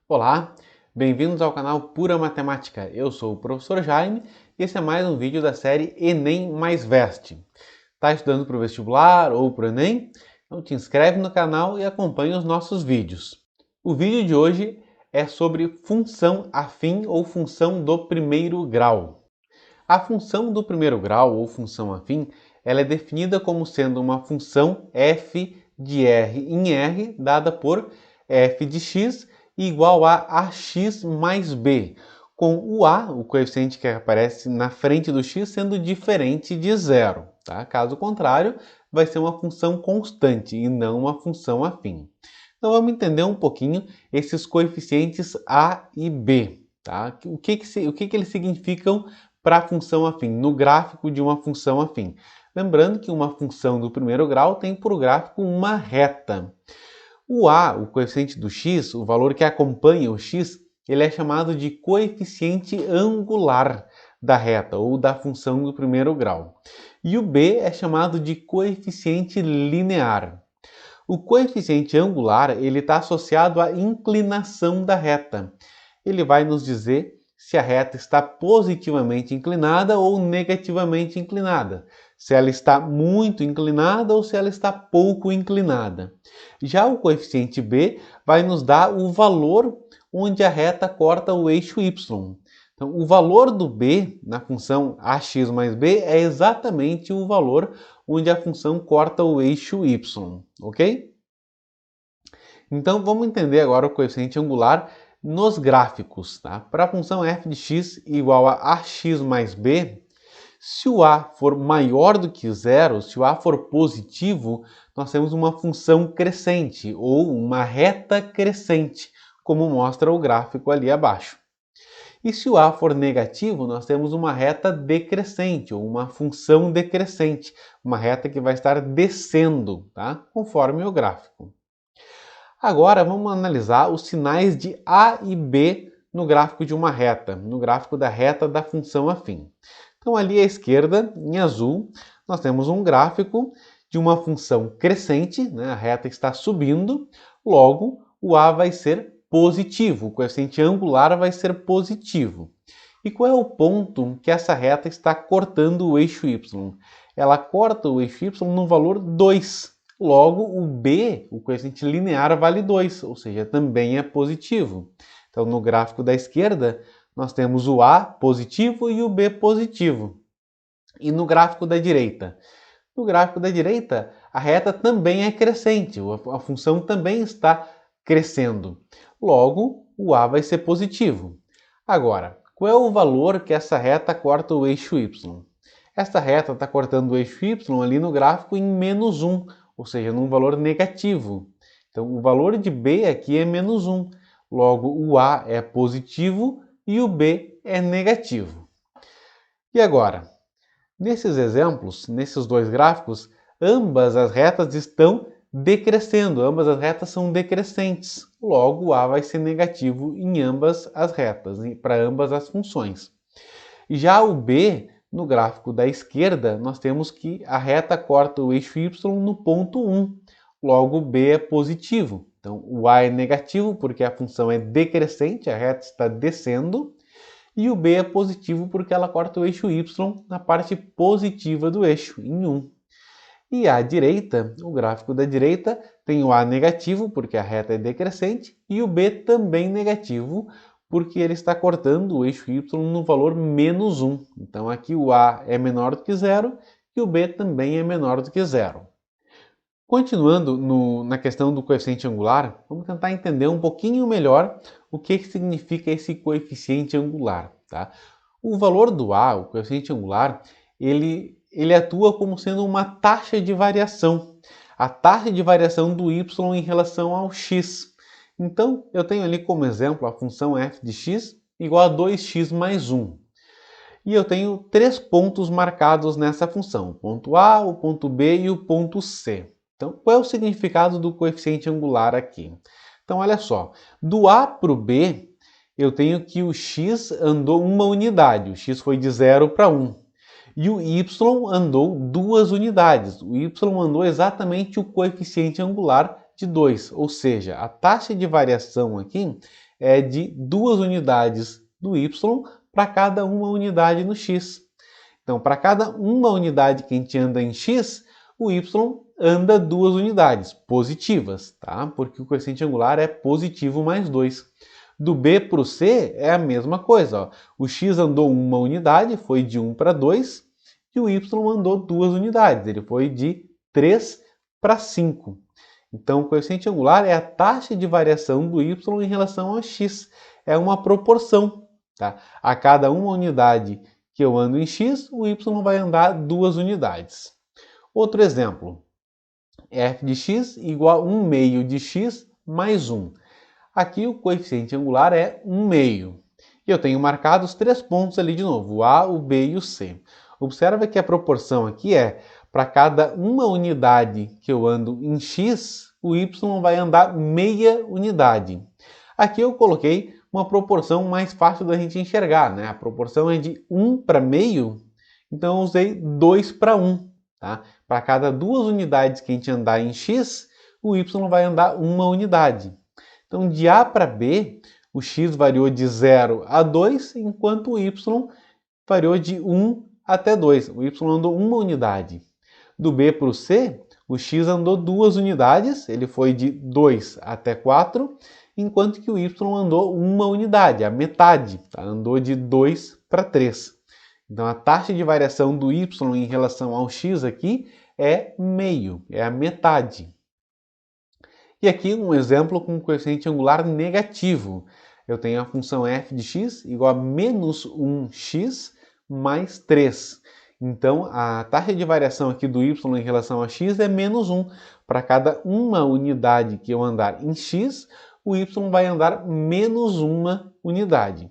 Olá, bem-vindos ao canal Pura Matemática. Eu sou o professor Jaime e esse é mais um vídeo da série Enem mais Veste. Está estudando para o vestibular ou para o Enem? Então te inscreve no canal e acompanha os nossos vídeos. O vídeo de hoje é sobre função afim ou função do primeiro grau. A função do primeiro grau ou função afim, ela é definida como sendo uma função f de r em r dada por f de x igual a ax mais b, com o a, o coeficiente que aparece na frente do x, sendo diferente de zero. Tá? Caso contrário, vai ser uma função constante e não uma função afim. Então vamos entender um pouquinho esses coeficientes a e b. Tá? O que eles significam para a função afim, no gráfico de uma função afim. Lembrando que uma função do primeiro grau tem por gráfico uma reta. O a, o coeficiente do x, o valor que acompanha o x, ele é chamado de coeficiente angular da reta ou da função do primeiro grau. E o b é chamado de coeficiente linear. O coeficiente angular ele está associado à inclinação da reta. Ele vai nos dizer se a reta está positivamente inclinada ou negativamente inclinada, se ela está muito inclinada ou se ela está pouco inclinada. Já o coeficiente b vai nos dar o valor onde a reta corta o eixo y. Então, o valor do b na função ax mais b é exatamente o valor onde a função corta o eixo y, ok? Então, vamos entender agora o coeficiente angular nos gráficos. Tá? Para a função f de x igual a ax mais b, se o a for maior do que zero, se o a for positivo, nós temos uma função crescente ou uma reta crescente, como mostra o gráfico ali abaixo. E se o a for negativo, nós temos uma reta decrescente ou uma função decrescente, uma reta que vai estar descendo, tá? Conforme o gráfico. Agora vamos analisar os sinais de A e B no gráfico de uma reta, no gráfico da reta da função afim. Então ali à esquerda, em azul, nós temos um gráfico de uma função crescente, né? A reta está subindo, logo o A vai ser positivo, o coeficiente angular vai ser positivo. E qual é o ponto que essa reta está cortando o eixo y? Ela corta o eixo y no valor 2. Logo, o b, o coeficiente linear, vale 2, ou seja, também é positivo. Então, no gráfico da esquerda, nós temos o a positivo e o b positivo. E no gráfico da direita? No gráfico da direita, a reta também é crescente, a função também está crescendo. Logo, o a vai ser positivo. Agora, qual é o valor que essa reta corta o eixo y? Essa reta está cortando o eixo y ali no gráfico em menos 1, ou seja, num valor negativo. Então, o valor de b aqui é menos 1. Logo, o a é positivo e o b é negativo. E agora? Nesses exemplos, nesses dois gráficos, ambas as retas estão decrescendo, ambas as retas são decrescentes. Logo, o a vai ser negativo em ambas as retas, para ambas as funções. Já o b, no gráfico da esquerda, nós temos que a reta corta o eixo y no ponto 1. Logo, o b é positivo. Então, o a é negativo porque a função é decrescente, a reta está descendo. E o b é positivo porque ela corta o eixo y na parte positiva do eixo, em 1. E à direita, o gráfico da direita, tem o a negativo porque a reta é decrescente e o b também negativo porque ele está cortando o eixo y no valor menos 1. Então aqui o a é menor do que zero e o b também é menor do que zero. Continuando na questão do coeficiente angular, vamos tentar entender um pouquinho melhor o que significa esse coeficiente angular. Tá? O valor do a, o coeficiente angular, ele atua como sendo uma taxa de variação. A taxa de variação do y em relação ao x. Então, eu tenho ali como exemplo a função f de x igual a 2x mais 1. E eu tenho 3 pontos marcados nessa função, o ponto A, o ponto B e o ponto C. Então, qual é o significado do coeficiente angular aqui? Então, olha só, do A para o B, eu tenho que o x andou uma unidade, o x foi de 0 para 1. E o y andou 2 unidades, o y andou exatamente o coeficiente angular de 2, ou seja, a taxa de variação aqui é de 2 unidades do y para cada uma unidade no x. Então, para cada uma unidade que a gente anda em x, o y anda 2 unidades positivas, tá? Porque o coeficiente angular é positivo mais 2. Do B para o C é a mesma coisa. Ó. O x andou 1 unidade, foi de 1 para 2, e o y andou 2 unidades, ele foi de 3 para 5. Então, o coeficiente angular é a taxa de variação do y em relação ao x. É uma proporção. Tá? A cada uma unidade que eu ando em x, o y vai andar 2 unidades. Outro exemplo. F de x igual a 1 meio de x mais 1. Aqui o coeficiente angular é 1 meio. E eu tenho marcado os 3 pontos ali de novo, o A, o B e o C. Observa que a proporção aqui é, para cada uma unidade que eu ando em x, o y vai andar meia unidade. Aqui eu coloquei uma proporção mais fácil da gente enxergar, né? A proporção é de 1 para meio, então eu usei 2 para 1. Tá? Para cada 2 unidades que a gente andar em x, o y vai andar 1 unidade. Então, de A para B, o x variou de 0 a 2, enquanto o y variou de 1 até 2. O y andou 1 unidade. Do B para o C, o x andou 2 unidades, ele foi de 2 até 4, enquanto que o y andou 1 unidade, a metade, tá? Andou de 2 para 3. Então, a taxa de variação do y em relação ao x aqui é meio, é a metade. E aqui um exemplo com coeficiente angular negativo. Eu tenho a função f de x igual a menos 1x mais 3. Então, a taxa de variação aqui do y em relação a x é menos 1. Para cada uma unidade que eu andar em x, o y vai andar menos uma unidade.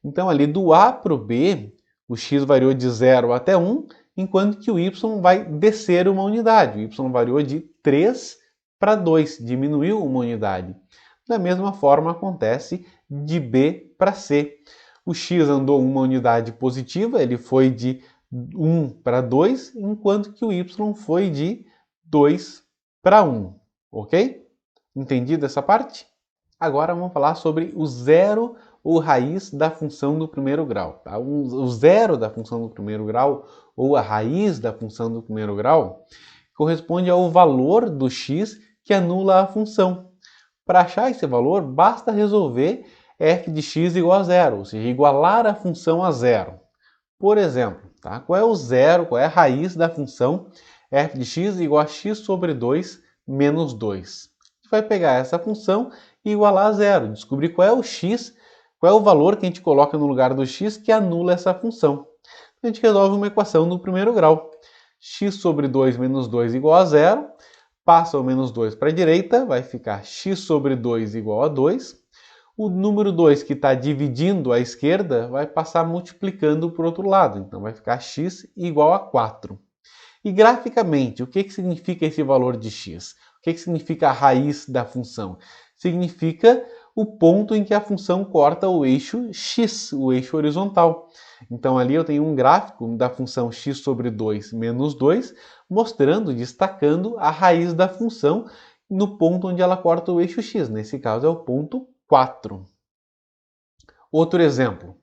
Então, ali do A para o B, o x variou de 0 até 1, enquanto que o y vai descer uma unidade. O y variou de 3 para 2, diminuiu uma unidade. Da mesma forma acontece de B para C. O x andou uma unidade positiva, ele foi de 1 para 2, enquanto que o y foi de 2 para 1. Ok? Entendido essa parte? Agora vamos falar sobre o zero ou raiz da função do primeiro grau. Tá? O zero da função do primeiro grau ou a raiz da função do primeiro grau corresponde ao valor do x que anula a função. Para achar esse valor, basta resolver f de x igual a zero, ou seja, igualar a função a zero. Por exemplo, tá? Qual é o zero, qual é a raiz da função f de x igual a x sobre 2 menos 2? A gente vai pegar essa função e igualar a zero, descobrir qual é o x, qual é o valor que a gente coloca no lugar do x que anula essa função. A gente resolve uma equação no primeiro grau. X sobre 2 menos 2 igual a zero. Passa o menos 2 para a direita, vai ficar x sobre 2 igual a 2. O número 2 que está dividindo à esquerda vai passar multiplicando para o outro lado, então vai ficar x igual a 4. E graficamente, o que significa esse valor de x? O que significa a raiz da função? Significa o ponto em que a função corta o eixo x, o eixo horizontal. Então ali eu tenho um gráfico da função x sobre 2 menos 2, mostrando, destacando a raiz da função no ponto onde ela corta o eixo x. Nesse caso é o ponto 4. Outro exemplo.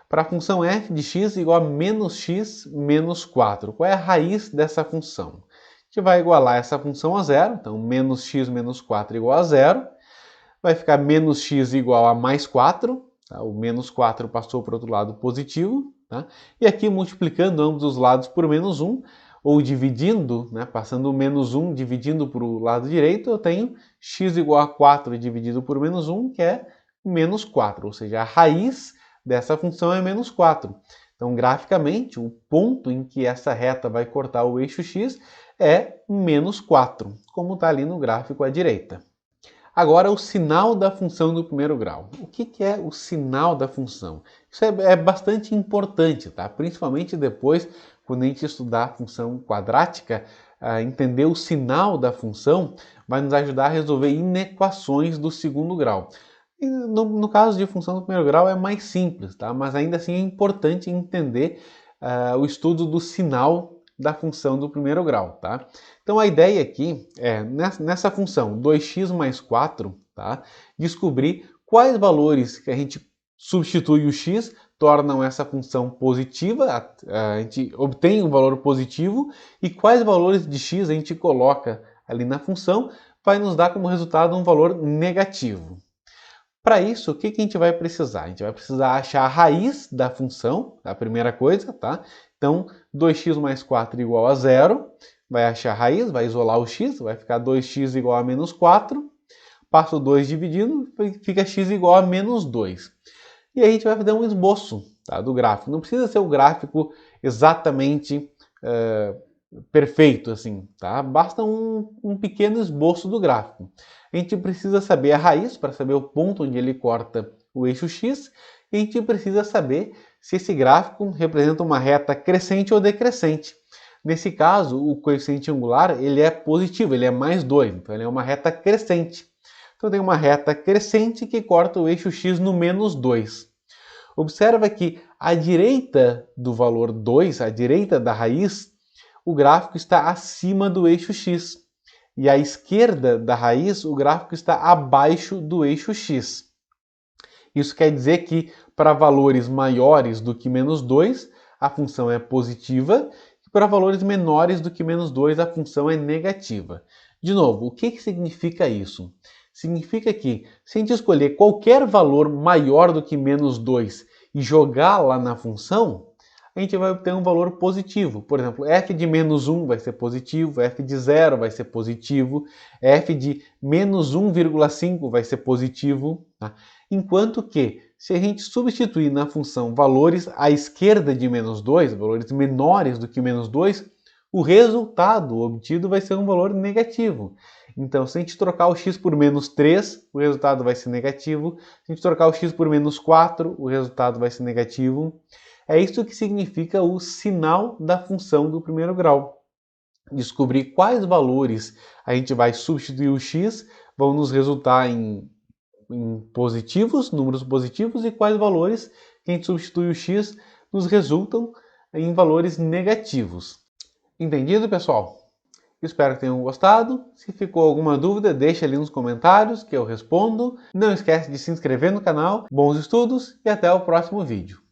Para a função f de x igual a menos x menos 4. Qual é a raiz dessa função? A gente vai igualar essa função a zero. Então, menos x menos 4 igual a zero. Vai ficar menos x igual a mais 4. Tá? O menos 4 passou para o outro lado positivo. Tá? E aqui, multiplicando ambos os lados por menos 1, ou dividindo, né, passando o menos 1 dividindo para o lado direito, eu tenho x igual a 4 dividido por menos 1, que é menos 4. Ou seja, a raiz dessa função é menos 4. Então, graficamente, o ponto em que essa reta vai cortar o eixo x é menos 4, como está ali no gráfico à direita. Agora, o sinal da função do primeiro grau. O que é o sinal da função? Isso é bastante importante, tá? Principalmente depois, quando a gente estudar a função quadrática, entender o sinal da função vai nos ajudar a resolver inequações do segundo grau. E no caso de função do primeiro grau é mais simples, tá? Mas ainda assim é importante entender o estudo do sinal da função do primeiro grau, tá? Então a ideia aqui é, nessa função 2x mais 4, tá? Descobrir quais valores que a gente substitui o x tornam essa função positiva, a gente obtém um valor positivo, e quais valores de x a gente coloca ali na função vai nos dar como resultado um valor negativo. Para isso, o que a gente vai precisar? A gente vai precisar achar a raiz da função, a primeira coisa, tá? Então, 2x mais 4 igual a 0, vai achar a raiz, vai isolar o x, vai ficar 2x igual a menos 4, passo 2 dividindo, fica x igual a menos 2. E aí a gente vai fazer um esboço, tá, do gráfico. Não precisa ser o gráfico exatamente perfeito, assim, tá? Basta um pequeno esboço do gráfico. A gente precisa saber a raiz para saber o ponto onde ele corta o eixo x, e a gente precisa saber se esse gráfico representa uma reta crescente ou decrescente. Nesse caso, o coeficiente angular ele é positivo, ele é mais 2, então ele é uma reta crescente. Então tem uma reta crescente que corta o eixo x no menos 2. Observa que à direita do valor 2, à direita da raiz, o gráfico está acima do eixo x. E à esquerda da raiz, o gráfico está abaixo do eixo x. Isso quer dizer que para valores maiores do que menos 2, a função é positiva, e para valores menores do que menos 2, a função é negativa. De novo, o que significa isso? Significa que, se a gente escolher qualquer valor maior do que menos 2 e jogar lá na função, a gente vai obter um valor positivo. Por exemplo, f de menos 1 vai ser positivo, f de 0 vai ser positivo, f de menos 1,5 vai ser positivo. Tá? Enquanto que, se a gente substituir na função valores à esquerda de menos 2, valores menores do que menos 2, o resultado obtido vai ser um valor negativo. Então, se a gente trocar o x por menos 3, o resultado vai ser negativo. Se a gente trocar o x por menos 4, o resultado vai ser negativo. É isso que significa o sinal da função do primeiro grau. Descobrir quais valores a gente vai substituir o x vão nos resultar em positivos, números positivos, e quais valores que a gente substitui o x nos resultam em valores negativos. Entendido, pessoal? Espero que tenham gostado. Se ficou alguma dúvida, deixa ali nos comentários que eu respondo. Não esquece de se inscrever no canal. Bons estudos e até o próximo vídeo.